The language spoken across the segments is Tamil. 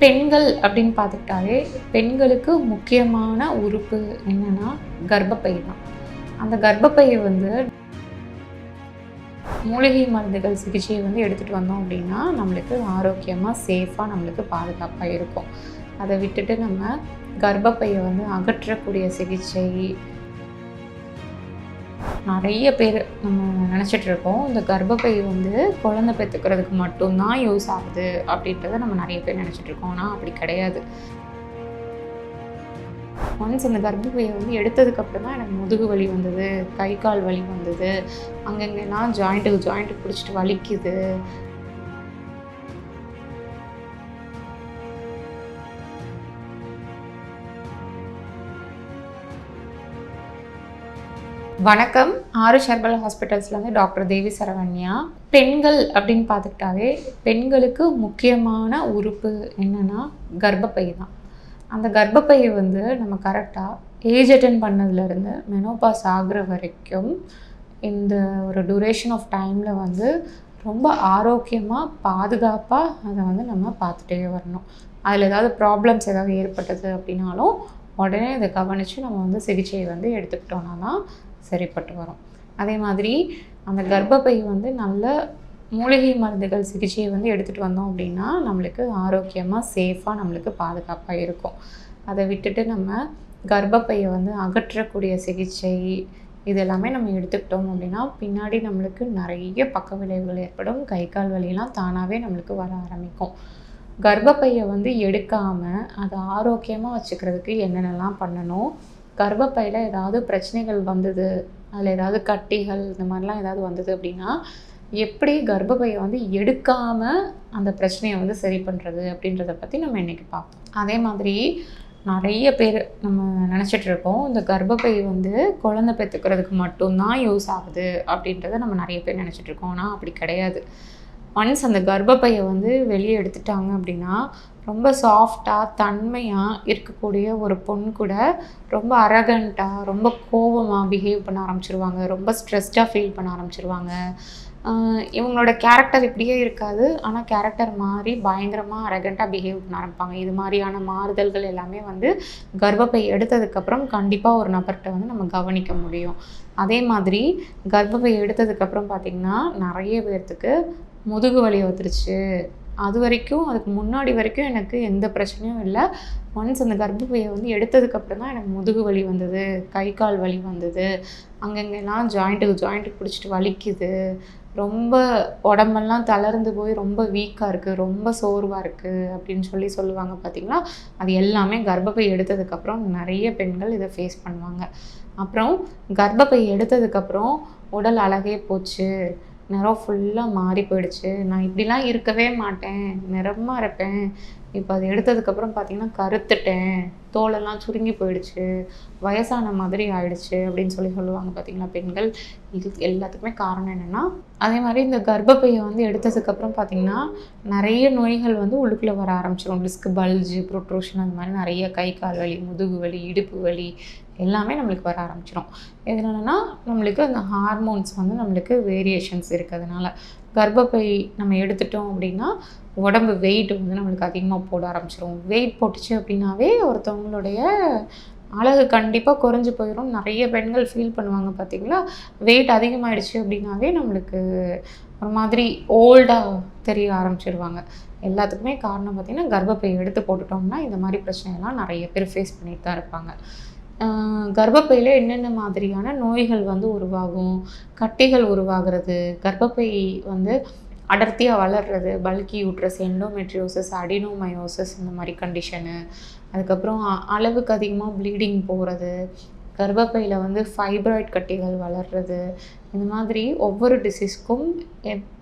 பெண்கள் அப்படின்னு பார்த்துக்கிட்டாலே பெண்களுக்கு முக்கியமான உறுப்பு என்னன்னா கர்ப்பப்பை தான். அந்த கர்ப்பப்பையை வந்து மூலிகை மருந்துகள் சிகிச்சையை வந்து எடுத்துகிட்டு வந்தோம் அப்படின்னா நம்மளுக்கு ஆரோக்கியமாக சேஃபாக நம்மளுக்கு பாதுகாப்பாக இருக்கும். அதை விட்டுட்டு நம்ம கர்ப்பப்பையை வந்து அகற்றக்கூடிய சிகிச்சை நிறைய பேர் நம்ம நினச்சிட்டு இருக்கோம். இந்த கர்ப்பப்பை வந்து குழந்தை பெற்றுக்கிறதுக்கு மட்டும்தான் யூஸ் ஆகுது அப்படின்றத நம்ம நிறைய பேர் நினச்சிட்டு இருக்கோம். ஆனால் அப்படி கிடையாது. ஒன்ஸ் அந்த கர்ப்பப்பையை வந்து எடுத்ததுக்கப்புறம் தான் எனக்கு முதுகு வலி வந்தது, கை கால் வலி வந்தது, அங்கங்கெல்லாம் ஜாயிண்ட்டுக்கு பிடிச்சிட்டு வலிக்குது. வணக்கம். ஆருஷ் ஹெர்பல் ஹாஸ்பிட்டல்ஸ்லேருந்து டாக்டர் தேவி சரவண்யா. பெண்கள் அப்படின்னு பார்த்துக்கிட்டாவே பெண்களுக்கு முக்கியமான உறுப்பு என்னென்னா கர்ப்பப்பை தான். அந்த கர்ப்பப்பையை வந்து நம்ம கரெக்டாக ஏஜ் அட்டன் பண்ணதுலேருந்து மெனோபாஸ் ஆகிற வரைக்கும் இந்த ஒரு டூரேஷன் ஆஃப் டைமில் வந்து ரொம்ப ஆரோக்கியமாக பாதுகாப்பாக அதை வந்து நம்ம பார்த்துட்டே வரணும். அதில் ஏதாவது ப்ராப்ளம்ஸ் ஏதாவது ஏற்பட்டது அப்படின்னாலும் உடனே அதை கவனித்து நம்ம வந்து சிகிச்சையை வந்து எடுத்துக்கிட்டோன்னா தான் சரிப்பட்டு வரும். அதே மாதிரி அந்த கர்ப்பப்பை வந்து நல்ல மூலிகை மருந்துகள் சிகிச்சையை வந்து எடுத்துகிட்டு வந்தோம் அப்படின்னா நம்மளுக்கு ஆரோக்கியமாக சேஃபாக நம்மளுக்கு பாதுகாப்பாக இருக்கும். அதை விட்டுட்டு நம்ம கர்ப்பப்பையை வந்து அகற்றக்கூடிய சிகிச்சை இது எல்லாமே நம்ம எடுத்துக்கிட்டோம் அப்படின்னா பின்னாடி நம்மளுக்கு நிறைய பக்க விளைவுகள் ஏற்படும். கை கால் வலியெல்லாம் தானாகவே நம்மளுக்கு வர ஆரம்பிக்கும். கர்ப்பப்பையை வந்து எடுக்காமல் அதை ஆரோக்கியமாக வச்சுக்கிறதுக்கு என்னென்னலாம் பண்ணணும், கர்ப்பப்பையில் ஏதாவது பிரச்சனைகள் வந்தது, அதில் ஏதாவது கட்டிகள் இந்த மாதிரிலாம் ஏதாவது வந்தது அப்படின்னா எப்படி கர்ப்பப்பையை வந்து எடுக்காமல் அந்த பிரச்சனையை வந்து சரி பண்ணுறது அப்படின்றத பற்றி நம்ம இன்றைக்கி பார்ப்போம். அதே மாதிரி நிறைய பேர் நம்ம நினச்சிட்டு இருக்கோம். இந்த கர்ப்பப்பை வந்து குழந்தை பெற்றுக்கிறதுக்கு மட்டும்தான் யூஸ் ஆகுது அப்படின்றத நம்ம நிறைய பேர் நினச்சிட்டு இருக்கோம். ஆனால் அப்படி கிடையாது. ஒன்ஸ் அந்த கர்ப்பப்பையை வந்து வெளியே எடுத்துட்டாங்க அப்படின்னா ரொம்ப சாஃப்டாக தன்மையாக இருக்கக்கூடிய ஒரு பொண்ணு கூட ரொம்ப அரகண்ட்டாக ரொம்ப கோபமாக பிஹேவ் பண்ண ஆரம்பிச்சிருவாங்க. ரொம்ப ஸ்ட்ரெஸ்டாக ஃபீல் பண்ண ஆரம்பிச்சிருவாங்க. இவங்களோட கேரக்டர் இப்படியே இருக்காது, ஆனால் கேரக்டர் மாறி பயங்கரமாக அரகண்ட்டாக பிஹேவ் பண்ண ஆரம்பிப்பாங்க. இது மாதிரியான மாறுதல்கள் எல்லாமே வந்து கர்ப்பப்பை எடுத்ததுக்கப்புறம் கண்டிப்பாக ஒரு நபர்கிட்ட வந்து நம்ம கவனிக்க முடியும். அதே மாதிரி கர்ப்பப்பை எடுத்ததுக்கப்புறம் பார்த்திங்கன்னா நிறைய பேர்த்துக்கு முதுகு வலி வந்துருச்சு. அதுக்கு முன்னாடி வரைக்கும் எனக்கு எந்த பிரச்சனையும் இல்லை. ஒன்ஸ் அந்த கர்ப்பப்பையை வந்து எடுத்ததுக்கப்புறம் தான் எனக்கு முதுகு வலி வந்தது, கை கால் வலி வந்தது, அங்கங்கெல்லாம் ஜாயிண்ட்டுக்கு பிடிச்சிட்டு வலிக்குது, ரொம்ப உடம்பெல்லாம் தளர்ந்து போய் ரொம்ப வீக்காக இருக்குது, ரொம்ப சோர்வாக இருக்குது அப்படின்னு சொல்லுவாங்க பார்த்திங்களா. அது எல்லாமே கர்ப்பப்பை எடுத்ததுக்கப்புறம் நிறைய பெண்கள் இதை ஃபேஸ் பண்ணுவாங்க. அப்புறம் கர்ப்பப்பை எடுத்ததுக்கப்புறம் உடல் அழகே போச்சு, நிறம் ஃபுல்லாக மாறி போயிடுச்சு, நான் இப்படிலாம் இருக்கவே மாட்டேன், நிறமாக இருப்பேன், இப்போ அது எடுத்ததுக்கப்புறம் பார்த்திங்கன்னா கருத்துட்டேன், தோலெல்லாம் சுருங்கி போயிடுச்சு, வயசான மாதிரி ஆயிடுச்சு அப்படின்னு சொல்லுவாங்க பார்த்திங்களா பெண்கள். இது எல்லாத்துக்குமே காரணம் என்னென்னா, அதே மாதிரி இந்த கர்ப்பப்பையை வந்து எடுத்ததுக்கப்புறம் பார்த்திங்கன்னா நிறைய நோய்கள் வந்து உள்ளுக்குள்ளே வர ஆரம்பிச்சிடும். டிஸ்க் பல்ஜு, ப்ரொட்ரூஷன், அந்த மாதிரி நிறைய கை கால் வலி, முதுகு வலி, இடுப்பு வலி எல்லாமே நம்மளுக்கு வர ஆரம்பிச்சிடும். எதனாலனா நம்மளுக்கு அந்த ஹார்மோன்ஸ் வந்து நம்மளுக்கு வேரியேஷன்ஸ் இருக்கிறதுனால. கர்ப்பப்பை நம்ம எடுத்துட்டோம் அப்படின்னா உடம்பு வெயிட் வந்து நம்மளுக்கு அதிகமாக போட ஆரம்பிச்சிடும். வெயிட் போட்டுச்சு அப்படின்னாவே ஒருத்தவங்களுடைய அழகு கண்டிப்பாக குறைஞ்சி போயிடும். நிறைய பெண்கள் ஃபீல் பண்ணுவாங்க பார்த்திங்களா. வெயிட் அதிகமாகிடுச்சு அப்படின்னாவே நம்மளுக்கு ஒரு மாதிரி ஓல்டாக தெரிய ஆரம்பிச்சிடுவாங்க. எல்லாத்துக்குமே காரணம் பார்த்திங்கன்னா கர்ப்பப்பை எடுத்து போட்டுட்டோம்னா இந்த மாதிரி பிரச்சனைலாம் நிறைய பேர் ஃபேஸ் பண்ணிட்டு தான் இருப்பாங்க. கர்ப்பப்பையில் என்னென்ன மாதிரியான நோய்கள் வந்து உருவாகும், கட்டிகள் உருவாகிறது, கர்ப்பப்பை வந்து அடர்த்தியாக வளர்றது, பல்கி யூட்ரஸ், எண்டோமெட்ரியோசிஸ், அடினோமயோசிஸ் இந்த மாதிரி கண்டிஷனு, அதுக்கப்புறம் அளவுக்கு அதிகமாக ப்ளீடிங் போகிறது, கர்ப்பப்பையில் வந்து ஃபைப்ராய்ட் கட்டிகள் வளர்றது, இந்த மாதிரி ஒவ்வொரு டிசீஸ்க்கும்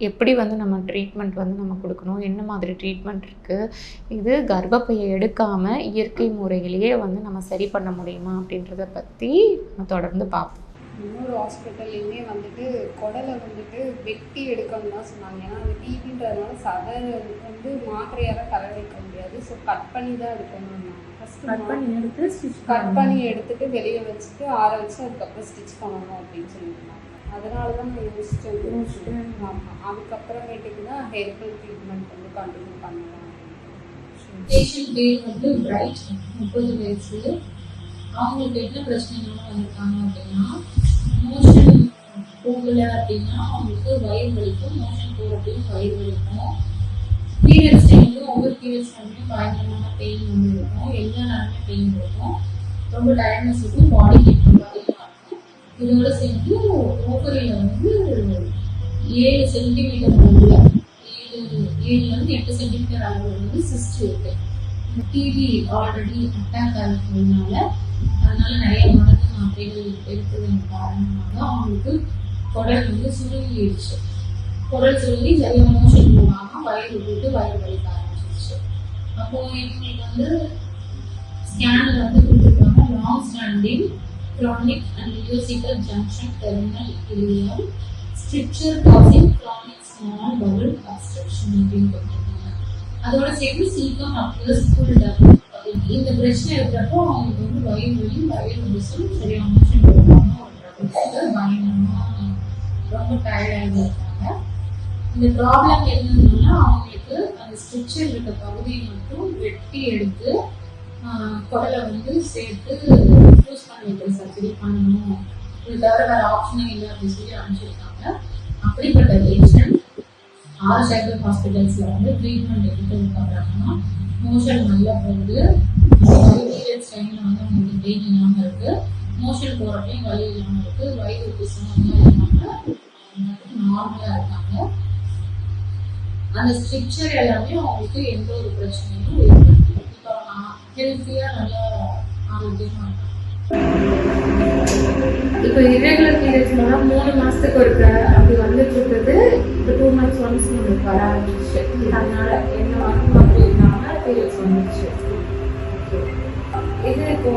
எப்படி வந்து நம்ம ட்ரீட்மெண்ட் வந்து நம்ம கொடுக்கணும், என்ன மாதிரி ட்ரீட்மெண்ட் இருக்குது, இது கர்ப்பப்பையை எடுக்காமல் இயற்கை முறையிலேயே வந்து நம்ம சரி பண்ண முடியுமா அப்படின்றத பற்றி நம்ம தொடர்ந்து பார்ப்போம். இன்னொரு ஹாஸ்பிட்டல்லையுமே வந்துட்டு குடலை வந்துட்டு வெட்டி எடுக்கணும்னு தான் சொன்னாங்க. ஏன்னா அந்த டிவின்றதுனால சதை வந்து மாத்திரையால் தர வைக்க முடியாது, ஸோ கட் பண்ணி தான் எடுக்கணும். கட் பண்ணி எடுத்துட்டு வெளியே வச்சுட்டு ஆற வச்சு அதுக்கப்புறம் ஸ்டிச் பண்ணணும் அப்படின்னு சொல்லியிருந்தாங்க. அதனால தான் நான் யோசிச்சேன். ஆமாம், அதுக்கப்புறமேட்டுக்கு தான் ஹெர்பல் ட்ரீட்மெண்ட் வந்து கண்டினியூ பண்ணலாம். பேஷண்ட் பேர் வந்து பிரைட், 30 வயசு. அவங்களுக்கு என்ன பிரச்சனைனால வந்திருக்காங்க அப்படின்னா, மோஷன் போகல அப்படின்னா அவங்களுக்கு வயிறு வலிக்கும், மோஷன் போகிறப்பையும் வயிறு வலிக்கும். பீரியட்ஸ் டைம்லையும் ஒவ்வொரு பீரியட்ஸ் டைம்லையும் பயங்கரமான பெயின் வந்து இருக்கும், எல்லா நேரமே பெயின் இருக்கும், ரொம்ப டயர்ட்னஸ் இருக்கும், பாடி ஹீட் அதிகமாக இருக்கும். இதோட சேர்ந்து ஓவரியில் வந்து 7 சென்டிமீட்டர் அளவில் 7 8 சென்டிமீட்டர் அளவில் வந்து சிஸ்ட் இருக்கு. டிவி ஆல்ரெடி அட்டாக் ஆகிறதுனால அதனால நிறைய மருந்து மாத்திரைகள் எடுத்ததன் காரணமாக அவங்களுக்கு குடல் வந்து சுருங்கிடுச்சு. குடல் சுருங்கி சரியான மோஷன் போகாமல் வயிறு விட்டு வயிறு வலிக்க ஆரம்பிச்சிருச்சு. அப்போ இவங்களுக்கு வந்து ஸ்கேனில் வந்து கொடுத்துருக்காங்க long standing chronic and musical junction terminal ileum stricture causing chronic small bowel obstruction அப்படின்னு கொடுத்துருக்காங்க. அதோட சேர்த்து சிலிக்கான் அப்ளஸ் புல்ட் அப். இந்த பிரச்சனை இருக்கிறப்போ அவங்களுக்கு வந்து வயிறு வலி, வயிறு விசும், சரியான மோஷன் போகாம பயங்கரமா ரொம்ப டயர்டாக இருக்காங்க. இந்த ப்ராப்ளம் என்னன்னா அவங்களுக்கு அந்த ஸ்ட்ரிக்சர் இருக்க பகுதியை மட்டும் வெட்டி எடுத்து குடலை வந்து சேர்த்து யூஸ் பண்ணி வைக்கிற சர்ஜரி பண்ணணும், இது தவிர வேற ஆப்ஷனே இல்லை அப்படின்னு சொல்லி அனுப்பிச்சிருக்காங்க. அப்படிப்பட்ட பேஷண்ட் ஆர் சைபர் ஹாஸ்பிட்டல்ஸ்ல வந்து ட்ரீட்மெண்ட் எடுத்ததுக்கு அப்புறமா மோஷன் நல்லா போகுது, பீரியட்ஸ் டைம்ல வந்து அவங்களுக்கு பெயின் இல்லாமல் இருக்கு, மோஷன் போகிறப்பையும் வலி இல்லாமல் இருக்கு, வயிறு பிசுமா இல்லாமல் நார்மலா இருக்காங்க. அந்த ஸ்ட்ரிக்சர் எல்லாமே அவங்களுக்கு எந்த ஒரு பிரச்சனையும் இல்லை. இப்போ ஹெல்த்தியா நல்லா ஆரோக்கியமா இருக்காங்க. இப்போ irregular periods 3 மாசத்துக்கு ஒருக்க அப்படி வந்துட்டு இருக்குது. இப்போ 2 months ஒன்ஸ் நம்மளுக்கு வர ஆரம்பிச்சு. அதனால என்ன வாரம் அப்படி இல்லாமல் பீரியட்ஸ் வந்துச்சு. இது இப்போ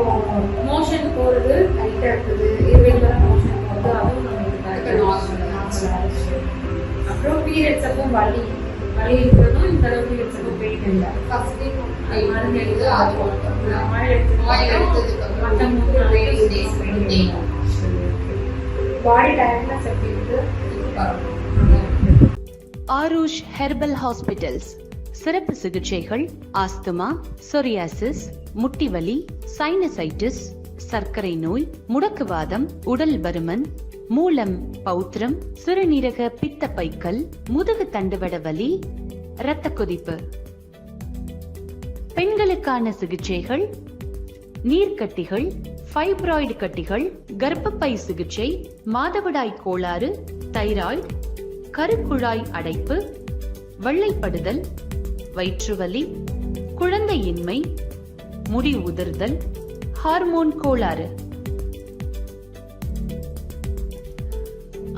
மோஷன் போகிறது டைட்டாக இருக்குது, irregular மோஷன் போகிறது அதுவும் நம்மளுக்கு நார்மலாகிடுச்சு. அப்புறம் பீரியட்ஸ் அப்போ வலி இருக்கிறதும் இந்த அளவு பீரியட்ஸ் அப்போ பெயின் இல்லை. ஃபர்ஸ்ட் டே மருந்து எடுத்து பாடி டயர்ட்னஸ் எப்படி இருக்கு? ஆரூஷ் ஹெர்பல் ஹாஸ்பிட்டல்ஸ் சிறப்பு சிகிச்சைகள் ஆஸ்துமா, சொரியாசிஸ், முட்டிவலி, சைனசைட்டிஸ், சர்க்கரை நோய், முடக்குவாதம், உடல் பருமன், மூலம், பௌத்திரம், சிறுநீரக பித்தப்பைக்கல், முதுகு தண்டுவட வலி, இரத்த கொதிப்பு. பெண்களுக்கான சிகிச்சைகள் நீர்க்கட்டிகள், ஃபைப்ராய்டு கட்டிகள், கர்ப்பப்பை சிகிச்சை, மாதவிடாய் கோளாறு, தைராய்டு, கருக்குழாய் அடைப்பு, வெள்ளைப்படுதல், வயிற்றுவலி, குழந்தையின்மை, முடி உதிர்தல், ஹார்மோன் கோளாறு.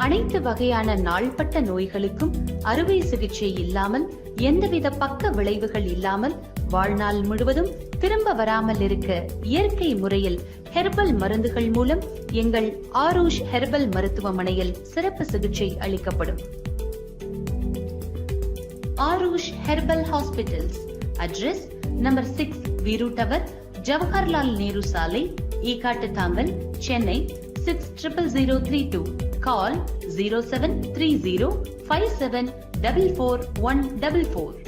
அனைத்து வகையான நாள்பட்ட நோய்களுக்கும் அறுவை சிகிச்சை இல்லாமல், எந்தவித பக்க விளைவுகள் இல்லாமல், வாழ்நாள் முழுவதும் திரும்ப வராமல் இருக்க இயற்கை முறையில் ஹெர்பல் மருந்துகள் மூலம் எங்கள் ஆரூஷ் ஹெர்பல் மருத்துவமனையில் சிறப்பு சிகிச்சை அளிக்கப்படும். Aarush herbal hospitals. Address number 6 Veeru tower, Jawaharlal Nehru சாலை, ஈகாட்டுத்தாங்கல், சென்னை 600032. Call 0730 5744 144.